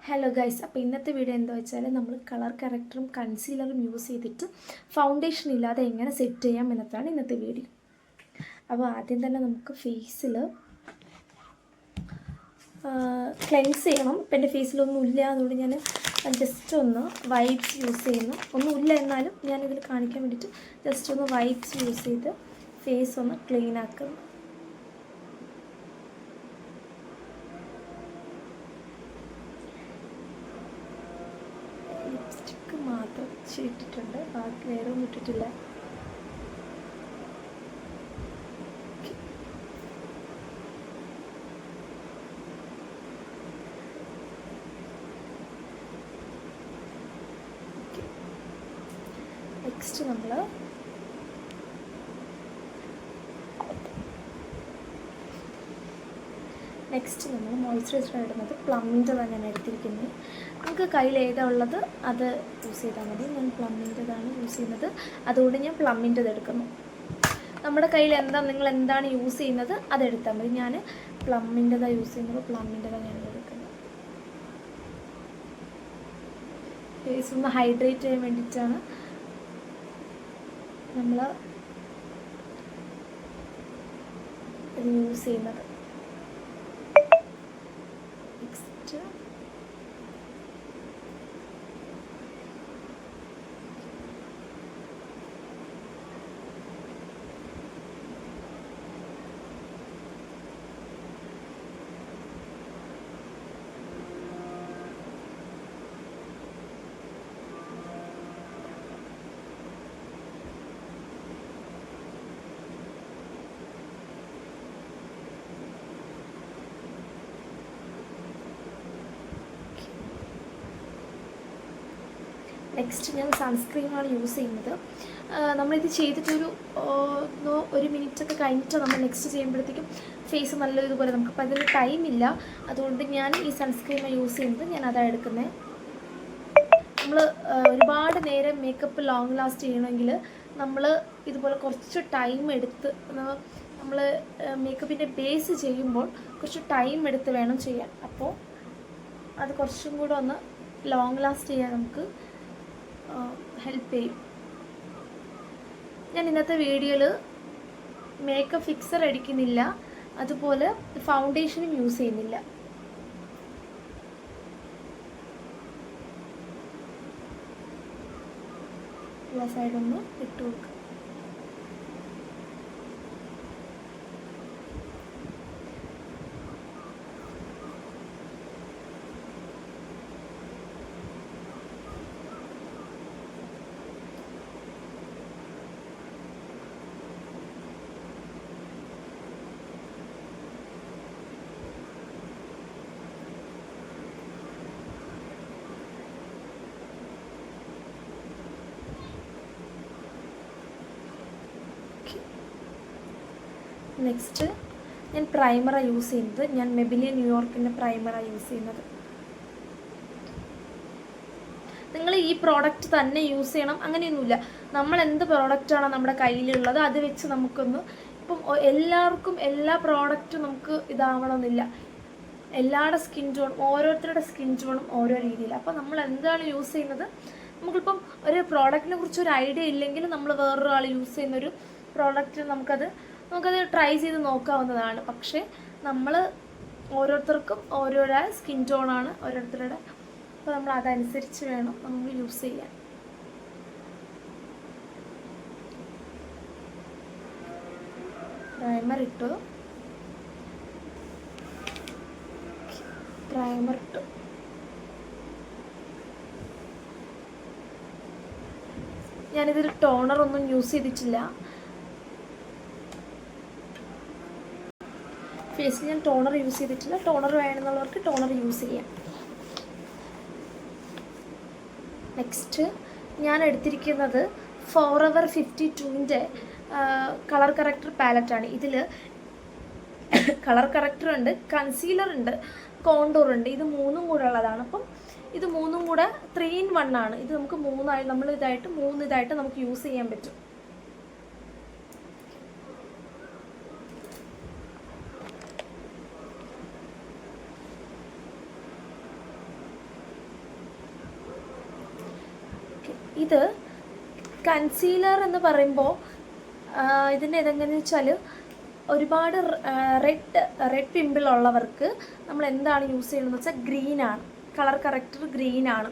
Hello guys, അപ്പോൾ ഇന്നത്തെ video എന്താ വെച്ചാൽ നമ്മൾ കളർ കറക്റ്ററും കൺസീലറും യൂസ് ചെയ്തിട്ട് ഫൗണ്ടേഷൻ ഇല്ലാതെ എങ്ങനെ സെറ്റ് ചെയ്യാം എന്നതാണ് ഇന്നത്തെ വീഡിയോ. അപ്പോൾ ആദ്യം തന്നെ നമുക്ക് ഫേസിൽ ക്ലെൻസ് ചെയ്യണം. ഇപ്പം എൻ്റെ ഫേസിലൊന്നും ഇല്ല, അതുകൊണ്ട് ഞാൻ ജസ്റ്റ് ഒന്ന് വൈപ്സ് യൂസ് ചെയ്യുന്നു. ഒന്നുമില്ല എന്നാലും ഞാനിതിൽ കാണിക്കാൻ വേണ്ടിയിട്ട് ജസ്റ്റ് ഒന്ന് വൈപ്സ് യൂസ് ചെയ്ത് ഫേസ് ഒന്ന് ക്ലീൻ ആക്കുന്നു. ലിപ്സ്റ്റിക്ക് മാത്രം ഇട്ടിട്ടുണ്ട്, ബാക്കി വേറെ ഒന്നും ഇട്ടിട്ടില്ല. നെക്സ്റ്റ് നമ്മൾ മോയ്സ്ചറൈസർ ഇടുന്നത് പ്ലമ്മിൻ്റെതാണ് ഞാൻ എടുത്തിരിക്കുന്നത്. നമുക്ക് കയ്യിൽ ഏതാ ഉള്ളത് അത് യൂസ് ചെയ്താൽ മതി. ഞാൻ പ്ലമ്മിൻ്റെതാണ് യൂസ് ചെയ്യുന്നത്, അതുകൊണ്ട് ഞാൻ പ്ലമ്മിൻ്റെത് എടുക്കുന്നു. നമ്മുടെ കയ്യിൽ നിങ്ങൾ എന്താണ് യൂസ് ചെയ്യുന്നത് അതെടുത്താൽ മതി. ഞാൻ പ്ലമ്മിൻ്റെതാണ് യൂസ് ചെയ്യുന്നത്, പ്ലമ്മിൻ്റെതാണ് ഞാൻ എടുക്കുന്നത്. ഫേസ് ഒന്ന് ഹൈഡ്രേറ്റ് ചെയ്യാൻ വേണ്ടിയിട്ടാണ് നമ്മൾ ഇത് യൂസ് ചെയ്യുന്നത്. നെക്സ്റ്റ് ഞാൻ സൺസ്ക്രീനാണ് യൂസ് ചെയ്യുന്നത്. നമ്മളിത് ചെയ്തിട്ടൊരു 1 മിനിറ്റൊക്കെ കഴിഞ്ഞിട്ട് നമ്മൾ നെക്സ്റ്റ് ചെയ്യുമ്പോഴത്തേക്കും ഫേസ് നല്ല ഇതുപോലെ നമുക്കിപ്പോൾ അതിന് ടൈമില്ല, അതുകൊണ്ട് ഞാൻ ഈ സൺസ്ക്രീനാണ് യൂസ് ചെയ്യുന്നത്. ഞാൻ അതാണ് എടുക്കുന്നത്. നമ്മൾ ഒരുപാട് നേരം മേക്കപ്പ് ലോങ് ലാസ്റ്റ് ചെയ്യണമെങ്കിൽ നമ്മൾ ഇതുപോലെ കുറച്ച് ടൈം എടുത്ത് നമ്മൾ മേക്കപ്പിൻ്റെ ബേസ് ചെയ്യുമ്പോൾ കുറച്ച് ടൈം എടുത്ത് വേണം ചെയ്യാൻ. അപ്പോൾ അത് കുറച്ചും കൂടെ ഒന്ന് ലോങ് ലാസ്റ്റ് ചെയ്യാൻ നമുക്ക് ഹെൽപ്പ് ചെയ്യും. ഞാൻ ഇന്നത്തെ വീഡിയോയിൽ മേക്കപ്പ് ഫിക്സർ അടിക്കുന്നില്ല, അതുപോലെ ഫൗണ്ടേഷനും യൂസ് ചെയ്യുന്നില്ല. എല്ലാ സൈഡൊന്ന് ഇട്ട് കൊടുക്കുക. നെക്സ്റ്റ് ഞാൻ പ്രൈമറാണ് യൂസ് ചെയ്യുന്നത്. ഞാൻ മെബിലിൻ ന്യൂയോർക്കിൻ്റെ പ്രൈമറാണ് യൂസ് ചെയ്യുന്നത്. നിങ്ങൾ ഈ പ്രോഡക്റ്റ് തന്നെ യൂസ് ചെയ്യണം അങ്ങനെയൊന്നുമില്ല. നമ്മൾ എന്ത് പ്രോഡക്റ്റാണോ നമ്മുടെ കയ്യിലുള്ളത് അത് വെച്ച് നമുക്കൊന്ന്, ഇപ്പം എല്ലാവർക്കും എല്ലാ പ്രോഡക്റ്റും നമുക്ക് ഇതാവണമെന്നില്ല. എല്ലാവരുടെ ഓരോരുത്തരുടെ സ്കിൻ ടോണും ഓരോ രീതിയിൽ. അപ്പോൾ നമ്മൾ എന്താണ് യൂസ് ചെയ്യുന്നത്, നമുക്കിപ്പം ഒരു പ്രോഡക്റ്റിനെ കുറിച്ച് ഒരു ഐഡിയ ഇല്ലെങ്കിൽ നമ്മൾ വേറൊരാൾ യൂസ് ചെയ്യുന്നൊരു പ്രോഡക്റ്റ് നമുക്കത് ട്രൈ ചെയ്ത് നോക്കാവുന്നതാണ്. പക്ഷേ നമ്മൾ ഓരോരുത്തർക്കും ഓരോരോ സ്കിൻ ടോണാണ് ഓരോരുത്തരുടെ, അപ്പോൾ നമ്മൾ അതനുസരിച്ച് വേണം നമ്മൾ യൂസ് ചെയ്യാൻ. പ്രൈമർ ഇട്ടു. ഞാനിതിൽ ടോണറൊന്നും യൂസ് ചെയ്തിട്ടില്ല. ഫേസിൽ ഞാൻ ടോണർ യൂസ് ചെയ്തിട്ടില്ല. ടോണർ വേണമെന്നുള്ളവർക്ക് ടോണർ യൂസ് ചെയ്യാം. നെക്സ്റ്റ് ഞാൻ എടുത്തിരിക്കുന്നത് ഫോറെവർ 52ൻ്റെ കളർ കറക്റ്റർ പാലറ്റാണ്. ഇതിൽ കളർ കറക്റ്റർ ഉണ്ട്, കൺസീലർ ഉണ്ട്, കോണ്ടൂർ ഉണ്ട്. ഇത് മൂന്നും കൂടെ ഉള്ളതാണ്. അപ്പം ഇത് മൂന്നും കൂടെ 3 in 1 ആണ്. ഇത് നമുക്ക് മൂന്ന് ഇതായിട്ട് നമുക്ക് യൂസ് ചെയ്യാൻ പറ്റും. ഇത് കൺസീലർ എന്ന് പറയുമ്പോൾ ഇതിൻ്റെ ഇതെങ്ങനെയെന്ന് വെച്ചാൽ ഒരുപാട് റെഡ് പിമ്പിൾ ഉള്ളവർക്ക് നമ്മൾ എന്താണ് യൂസ് ചെയ്യുന്നതെന്ന് വെച്ചാൽ ഗ്രീനാണ്, കളർ കറക്റ്റർ ഗ്രീനാണ്.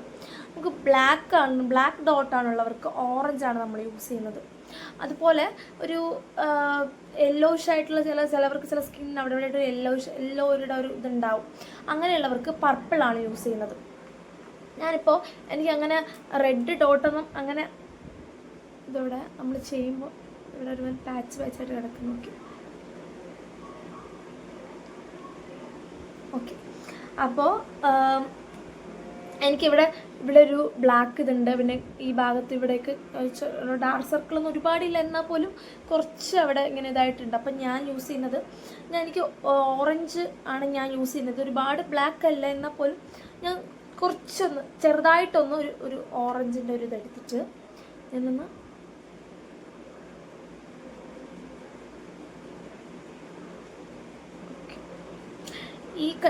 നമുക്ക് ബ്ലാക്ക് ഡോട്ടാണുള്ളവർക്ക് ഓറഞ്ചാണ് നമ്മൾ യൂസ് ചെയ്യുന്നത്. അതുപോലെ ഒരു യെല്ലോയിഷ് ആയിട്ടുള്ള ചിലവർക്ക് ചില സ്കിന്നിന് അവിടെ ഇവിടെ ഒരു യെല്ലോയുടെ ഒരു ഇതുണ്ടാവും. അങ്ങനെയുള്ളവർക്ക് പർപ്പിളാണ് യൂസ് ചെയ്യുന്നത്. ഞാനിപ്പോൾ എനിക്ക് അങ്ങനെ റെഡ് ഡോട്ടൊന്നും അങ്ങനെ ഇതോടെ നമ്മൾ ചെയ്യുമ്പോൾ ഇവിടെ ഒരു പാച്ചായിട്ട് കിടക്കുന്നു. ഓക്കെ അപ്പോൾ എനിക്കിവിടെ ഒരു ബ്ലാക്ക് ഇതുണ്ട്. പിന്നെ ഈ ഭാഗത്ത് ഇവിടേക്ക് ഡാർക്ക് സർക്കിളൊന്നും ഒരുപാടില്ല, എന്നാൽ പോലും കുറച്ച് അവിടെ ഇങ്ങനെ ഇതായിട്ടുണ്ട്. അപ്പം ഞാൻ യൂസ് ചെയ്യുന്നത് എനിക്ക് ഓറഞ്ച് ആണ് ഞാൻ യൂസ് ചെയ്യുന്നത്. ഒരുപാട് ബ്ലാക്ക് അല്ല, എന്നാൽ പോലും ഞാൻ കുറച്ചൊന്ന് ചെറുതായിട്ടൊന്ന് ഒരു ഓറഞ്ചിൻ്റെ ഒരു ഇതെടുത്തിട്ട് ഞാനൊന്ന്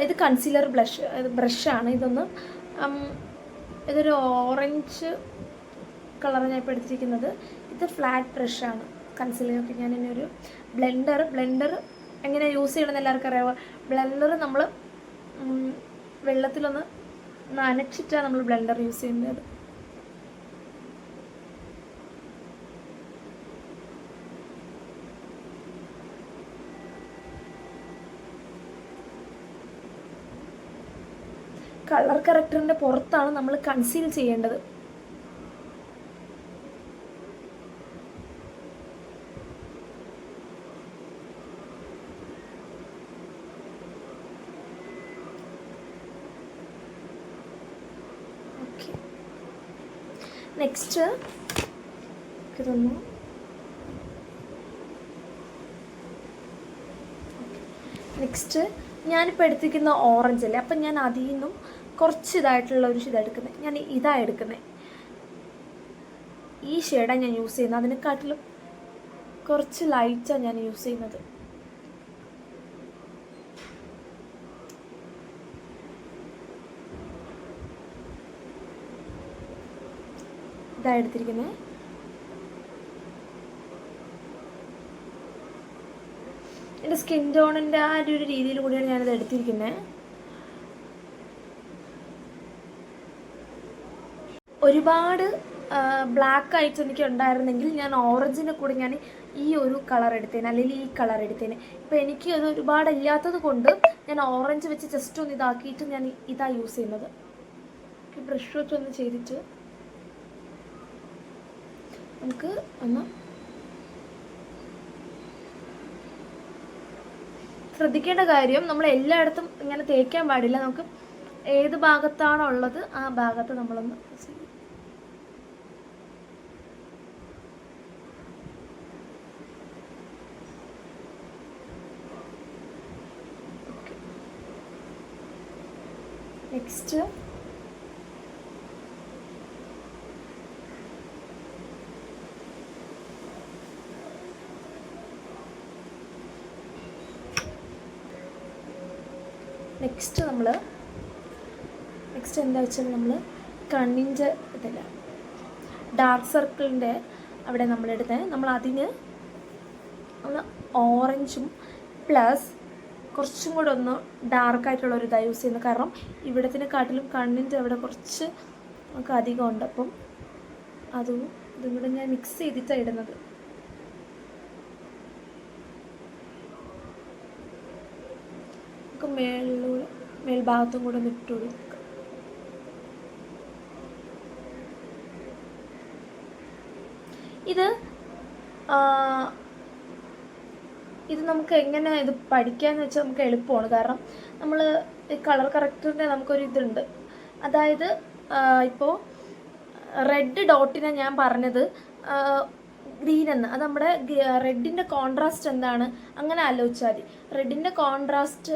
ഇത് കൺസീലർ ബ്രഷാണ്. ഇതൊരു ഓറഞ്ച് കളർ ഞാൻ ഇപ്പോൾ എടുത്തിരിക്കുന്നത്. ഇത് ഫ്ലാറ്റ് ബ്രഷാണ് കൺസീലറൊക്കെ. ഞാൻ ഇനി ഒരു ബ്ലെൻഡർ എങ്ങനെ യൂസ് ചെയ്യണമെന്ന് എല്ലാവർക്കും അറിയാമോ. ബ്ലെൻഡർ നമ്മൾ വെള്ളത്തിലൊന്ന് നനച്ചിട്ടാണ് നമ്മൾ ബ്ലെൻഡർ യൂസ് ചെയ്യുന്നത്. കളർ കറക്റ്ററിൻ്റെ പുറത്താണ് നമ്മൾ കൺസീൽ ചെയ്യേണ്ടത്. ഓക്കെ, നെക്സ്റ്റ് ഇതൊന്ന് നെക്സ്റ്റ് ഞാനിപ്പോൾ എടുത്തിരിക്കുന്ന ഓറഞ്ച് അല്ലേ, അപ്പം ഞാൻ അതിൽ നിന്നും കുറച്ച് ഇതായിട്ടുള്ള ഒരു ഇതെടുക്കുന്നത്. ഞാൻ ഇതാണ് എടുക്കുന്നത്. ഈ ഷെയ്ഡാണ് ഞാൻ യൂസ് ചെയ്യുന്നത്. അതിനെക്കാട്ടിലും കുറച്ച് ലൈറ്റാണ് ഞാൻ യൂസ് ചെയ്യുന്നത്. ഇതാണ് എടുത്തിരിക്കുന്നത്. എൻ്റെ സ്കിൻ ടോണിൻ്റെ ആ ഒരു രീതിയിൽ കൂടിയാണ് ഞാനിത് എടുത്തിരിക്കുന്നത്. ഒരുപാട് ബ്ലാക്ക് ആയിട്ട് എനിക്ക് ഉണ്ടായിരുന്നെങ്കിൽ ഞാൻ ഓറഞ്ചിൻ്റെ കൂടെ ഞാൻ ഈ ഒരു കളർ എടുത്തേനെ, അല്ലെങ്കിൽ ഈ കളർ എടുത്തേനെ. ഇപ്പോൾ എനിക്ക് അത് ഒരുപാടില്ലാത്തത് കൊണ്ട് ഞാൻ ഓറഞ്ച് വെച്ച് ജസ്റ്റ് ഒന്ന് ഇതാക്കിയിട്ട് ഞാൻ ഇതാ യൂസ് ചെയ്യുന്നത്. ബ്രഷ് വെച്ചൊന്ന് ചെയ്തിട്ട് നമുക്ക് ഒന്ന് ശ്രദ്ധിക്കേണ്ട കാര്യം, നമ്മൾ എല്ലായിടത്തും ഇങ്ങനെ തേക്കാൻ പാടില്ല. നമുക്ക് ഏത് ഭാഗത്താണോ ഉള്ളത് ആ ഭാഗത്ത് നമ്മളൊന്ന് ചെയ്യും. നെക്സ്റ്റ് എന്താ വെച്ചാൽ നമ്മൾ കണ്ണിൻ്റെ ഇതില്ല ഡാർക്ക് സർക്കിളിൻ്റെ അവിടെ നമ്മളെടുത്ത് അതിന് നമ്മൾ ഓറഞ്ചും പ്ലസ് കുറച്ചും കൂടെ ഒന്ന് ഡാർക്കായിട്ടുള്ള ഒരു ഇതാണ് യൂസ് ചെയ്യുന്നത്. കാരണം ഇവിടത്തിനെക്കാട്ടിലും കണ്ണിൻ്റെ അവിടെ കുറച്ച് നമുക്ക് അധികം ഉണ്ട്. അപ്പം ഇതും കൂടെ ഞാൻ മിക്സ് ചെയ്തിട്ടാണ് ഇടുന്നത്. നമുക്ക് മേൽഭാഗത്തും കൂടെ ഒന്ന് ഇട്ട് കൊടുക്കുക. ഇത് നമുക്ക് എങ്ങനെ ഇത് പഠിക്കാമെന്ന് വെച്ചാൽ നമുക്ക് എളുപ്പമാണ്. കാരണം നമ്മൾ ഈ കളർ കറക്റ്ററിൻ്റെ നമുക്കൊരു ഇതുണ്ട്. അതായത് ഇപ്പോൾ റെഡ് ഡോട്ടിനെ ഞാൻ പറഞ്ഞത് ഗ്രീൻ എന്ന്, അത് നമ്മുടെ റെഡിൻ്റെ കോൺട്രാസ്റ്റ് എന്താണ് അങ്ങനെ ആലോചിച്ചാൽ മതി. റെഡിൻ്റെ കോൺട്രാസ്റ്റ്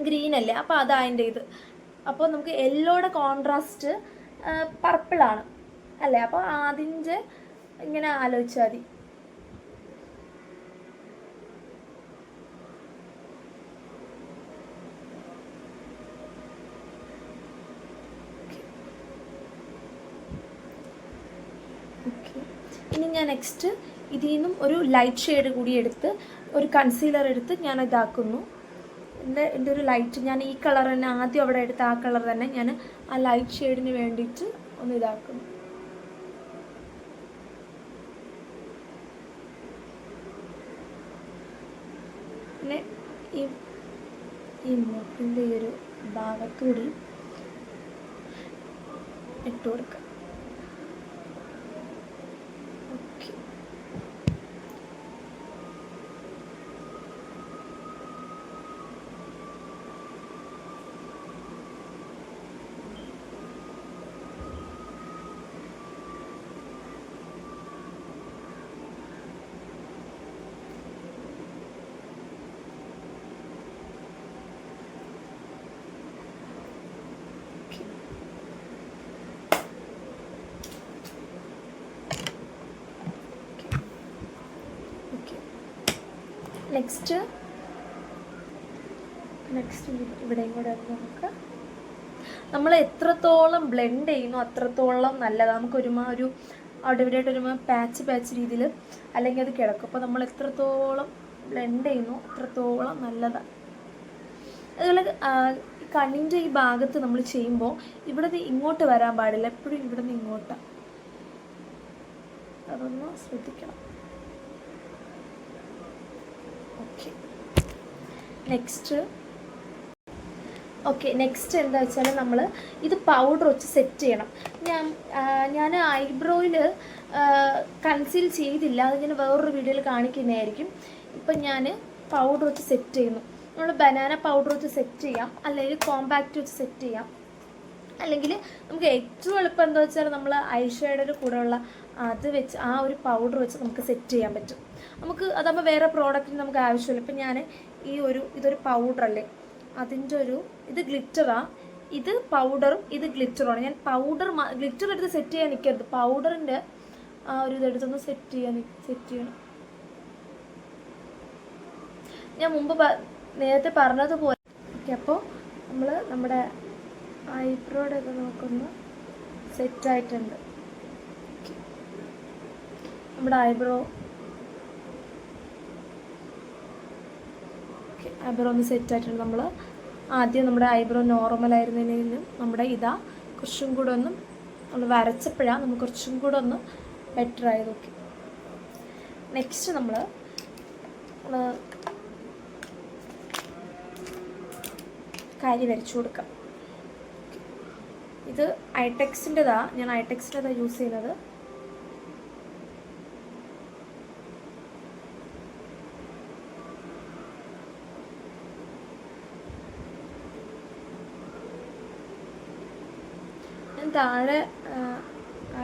ഗ്രീൻ അല്ലേ, അപ്പോൾ അതതിൻ്റെ ഇത്. അപ്പോൾ നമുക്ക് യെല്ലോയുടെ കോൺട്രാസ്റ്റ് പർപ്പിളാണ് അല്ലേ, അപ്പോൾ അതിൻ്റെ ഇങ്ങനെ ആലോചിച്ചാൽ മതി. ഓക്കെ, ഇനി ഞാൻ നെക്സ്റ്റ് ഇതിൽ നിന്നും ഒരു ലൈറ്റ് ഷെയ്ഡ് കൂടി എടുത്ത് ഒരു കൺസീലർ എടുത്ത് ഞാൻ ഇതാക്കുന്നു. എൻ്റെ ഒരു ലൈറ്റ്, ഞാൻ ഈ കളർ തന്നെ ആദ്യം അവിടെ എടുത്ത് ആ കളർ തന്നെ ഞാൻ ആ ലൈറ്റ് ഷെയ്ഡിന് വേണ്ടിയിട്ട് ഒന്ന് ഇതാക്കുന്നു. പിന്നെ ഈ മൂക്കിൻ്റെ ഈ ഒരു ഭാഗത്തുകൂടി ഇട്ട് കൊടുക്കാം. ഓക്കെ, നെക്സ്റ്റ് ഇവിടെയും കൂടെ നമുക്ക് നമ്മൾ എത്രത്തോളം ബ്ലെൻഡ് ചെയ്യുന്നു അത്രത്തോളം നല്ലതാണ്. നമുക്കൊരു അവിടെ ഇവിടെയായിട്ട് ഒരു പാച്ച് രീതിയിൽ അല്ലെങ്കിൽ അത് കിടക്കും. അപ്പോൾ നമ്മൾ എത്രത്തോളം ബ്ലെൻഡ് ചെയ്യുന്നു അത്രത്തോളം നല്ലതാണ്. അതുപോലെ കണ്ണിൻ്റെ ഈ ഭാഗത്ത് നമ്മൾ ചെയ്യുമ്പോൾ ഇവിടെ നിന്ന് ഇങ്ങോട്ട് വരാൻ പാടില്ല, എപ്പോഴും ഇവിടെ നിന്ന് ഇങ്ങോട്ടാണ്. അതൊന്ന് ശ്രദ്ധിക്കണം. ഓക്കെ, നെക്സ്റ്റ് എന്താ വെച്ചാൽ നമ്മൾ ഇത് പൗഡർ വെച്ച് സെറ്റ് ചെയ്യണം. ഞാൻ ഐബ്രോയിൽ കൺസീൽ ചെയ്തില്ല, അത് ഞാൻ വേറൊരു വീഡിയോയിൽ കാണിക്കുന്നതായിരിക്കും. ഇപ്പം ഞാൻ പൗഡർ വെച്ച് സെറ്റ് ചെയ്യുന്നു. നമ്മൾ ബനാന പൗഡർ വെച്ച് സെറ്റ് ചെയ്യാം, അല്ലെങ്കിൽ കോമ്പാക്റ്റ് വെച്ച് സെറ്റ് ചെയ്യാം, അല്ലെങ്കിൽ നമുക്ക് ഏറ്റവും എളുപ്പം എന്താ വെച്ചാൽ നമ്മൾ ഐ ഷേഡോയുടെ കൂടെയുള്ള അത് വെച്ച് ആ ഒരു പൗഡർ വെച്ച് നമുക്ക് സെറ്റ് ചെയ്യാൻ പറ്റും. നമുക്ക് അതാകുമ്പോൾ വേറെ പ്രോഡക്റ്റിന് നമുക്ക് ആവശ്യമില്ല. ഇപ്പം ഞാൻ ഇതൊരു പൗഡറല്ലേ, അതിൻ്റെ ഇത് ഗ്ലിറ്ററാണ്, ഇത് പൗഡറും ഇത് ഗ്ലിറ്ററുമാണ്. ഞാൻ ഗ്ലിറ്റർ എടുത്ത് സെറ്റ് ചെയ്യാൻ നിൽക്കരുത്, പൗഡറിൻ്റെ ആ ഒരു ഇതെടുത്തൊന്ന് സെറ്റ് ചെയ്യണം. ഞാൻ മുമ്പ് നേരത്തെ പറഞ്ഞതുപോലെ. ഓക്കെ, അപ്പോൾ നമ്മുടെ ഐബ്രോയുടെ ഒക്കെ നമുക്കൊന്ന് സെറ്റായിട്ടുണ്ട്. നമ്മുടെ ഐബ്രോ ഒന്ന് സെറ്റായിട്ടുണ്ട്. നമ്മൾ ആദ്യം നമ്മുടെ ഐബ്രോ നോർമലായിരുന്നതിനും നമ്മുടെ കുറച്ചും കൂടെ ഒന്ന് നമ്മൾ വരച്ചപ്പോഴാണ് നമുക്ക് കുറച്ചും കൂടെ ഒന്ന് ബെറ്റർ ആയത്. ഓക്കെ, നെക്സ്റ്റ് നമ്മൾ കരി വരച്ചു കൊടുക്കാം. ഇത് ഐടെക്സിൻ്റെതാണ്, ഞാൻ ഐടെക്സിൻ്റെതാണ് യൂസ് ചെയ്യുന്നത്. ഞാൻ താഴെ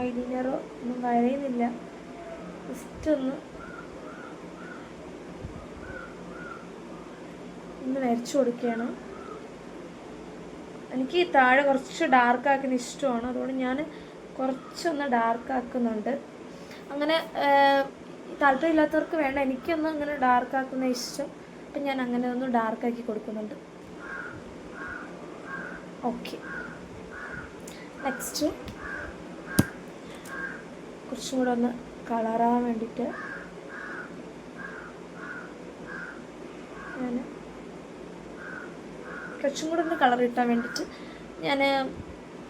ഐലൈനറോ ഒന്നും വരയുന്നില്ല, ജസ്റ്റ് ഒന്ന് വരച്ചു കൊടുക്കുകയാണ്. എനിക്ക് താഴെ കുറച്ച് ഡാർക്കാക്കുന്ന ഇഷ്ടമാണ്, അതുകൊണ്ട് ഞാൻ കുറച്ചൊന്ന് ഡാർക്കാക്കുന്നുണ്ട്. അങ്ങനെ താല്പര്യമില്ലാത്തവർക്ക് വേണ്ട, എനിക്കൊന്നും അങ്ങനെ ഡാർക്കാക്കുന്ന ഇഷ്ടം, അപ്പം ഞാൻ അങ്ങനെ ഒന്ന് ഡാർക്കാക്കി കൊടുക്കുന്നുണ്ട്. ഓക്കെ, നെക്സ്റ്റ് കുറച്ചും കൂടെ ഒന്ന് കളറാകാൻ വേണ്ടിയിട്ട് ഞാൻ കുറച്ചും കൂടെ ഒന്ന് കളർ കിട്ടാൻ വേണ്ടിയിട്ട് ഞാൻ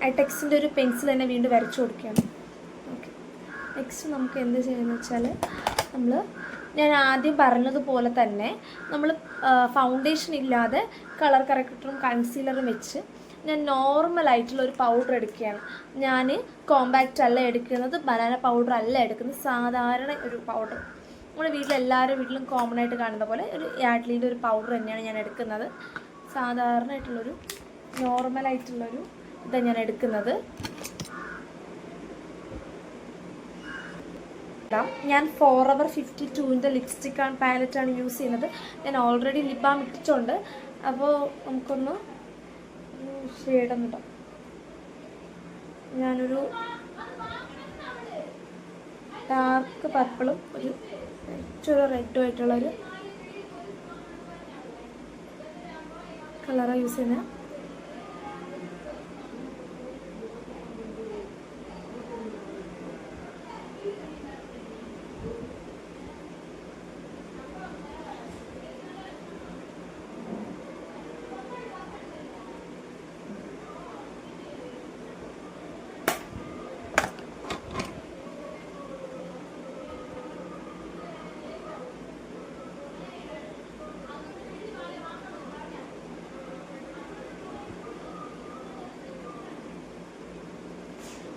ഐടെക്സിൻ്റെ ഒരു പെൻസിൽ തന്നെ വീണ്ടും വരച്ചു കൊടുക്കുകയാണ്. ഓക്കെ, നെക്സ്റ്റ് നമുക്ക് എന്ത് ചെയ്യുന്നത് വെച്ചാൽ ഞാൻ ആദ്യം പറഞ്ഞതുപോലെ തന്നെ നമ്മൾ ഫൗണ്ടേഷൻ ഇല്ലാതെ കളർ കറക്റ്ററും കൺസീലറും വെച്ച് ഞാൻ നോർമലായിട്ടുള്ള ഒരു പൗഡർ എടുക്കുകയാണ്. ഞാൻ കോമ്പാക്റ്റ് അല്ല എടുക്കുന്നത്, ബനാന പൗഡർ അല്ല എടുക്കുന്നത്, സാധാരണ ഒരു പൗഡർ നമ്മുടെ എല്ലാവരുടെ വീട്ടിലും കോമൺ ആയിട്ട് കാണുന്ന പോലെ ഒരു യാഡ്ലിയുടെ ഒരു പൗഡർ തന്നെയാണ് ഞാൻ എടുക്കുന്നത്. സാധാരണയായിട്ടുള്ളൊരു നോർമലായിട്ടുള്ളൊരു ഇതാണ് ഞാൻ എടുക്കുന്നത്. ഞാൻ ഫോറെവർ 52ൻ്റെ ലിപ്സ്റ്റിക് പാലറ്റാണ് യൂസ് ചെയ്യുന്നത്. ഞാൻ ഓൾറെഡി ലിപ് ബാം ഇട്ടിട്ടുണ്ട്. അപ്പോൾ നമുക്കൊന്ന് ഷെയ്ഡൊന്നിടാം. ഞാനൊരു ഡാർക്ക് പർപ്പിളും ഒരു റെഡും ആയിട്ടുള്ളൊരു കളറാണ് യൂസ് ചെയ്യുന്നത്.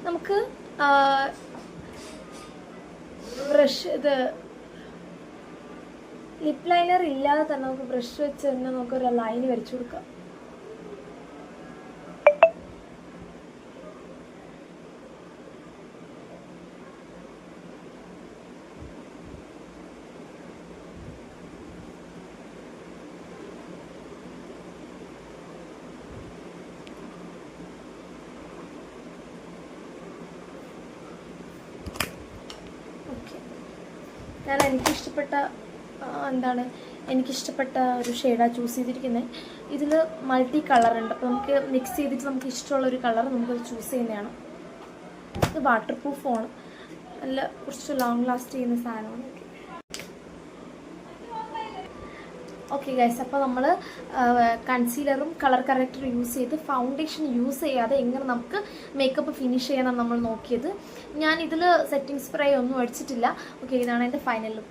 നമുക്ക് ബ്രഷ് ഇത് ലിപ് ലൈനർ ഇല്ലാതെ തന്നെ നമുക്ക് ബ്രഷ് വെച്ച് തന്നെ നമുക്കൊരു ലൈൻ വരച്ചു കൊടുക്കാം. ഞാൻ എനിക്കിഷ്ടപ്പെട്ട ഒരു ഷെയ്ഡാണ് ചൂസ് ചെയ്തിരിക്കുന്നത്. ഇതിൽ മൾട്ടി കളറുണ്ട്. അപ്പോൾ നമുക്ക് മിക്സ് ചെയ്തിട്ട് നമുക്ക് ഇഷ്ടമുള്ളൊരു കളർ നമുക്കത് ചൂസ് ചെയ്യുന്നതാണ്. ഇത് വാട്ടർ പ്രൂഫാണ്, നല്ല കുറച്ച് ലോങ് ലാസ്റ്റ് ചെയ്യുന്ന സാധനമാണ്. ഓക്കെ ഗൈസ്, അപ്പോൾ നമ്മൾ കൺസീലറും കളർ കറക്റ്ററും യൂസ് ചെയ്ത് ഫൗണ്ടേഷൻ യൂസ് ചെയ്യാതെ എങ്ങനെ നമുക്ക് മേക്കപ്പ് ഫിനിഷ് ചെയ്യണം നമ്മൾ നോക്കിയത്. ഞാൻ ഇതിൽ സെറ്റിംഗ് സ്പ്രേ ഒന്നും അടിച്ചിട്ടില്ല. ഓക്കെ, ഇതാണ് എൻ്റെ ഫൈനൽ ലുക്ക്.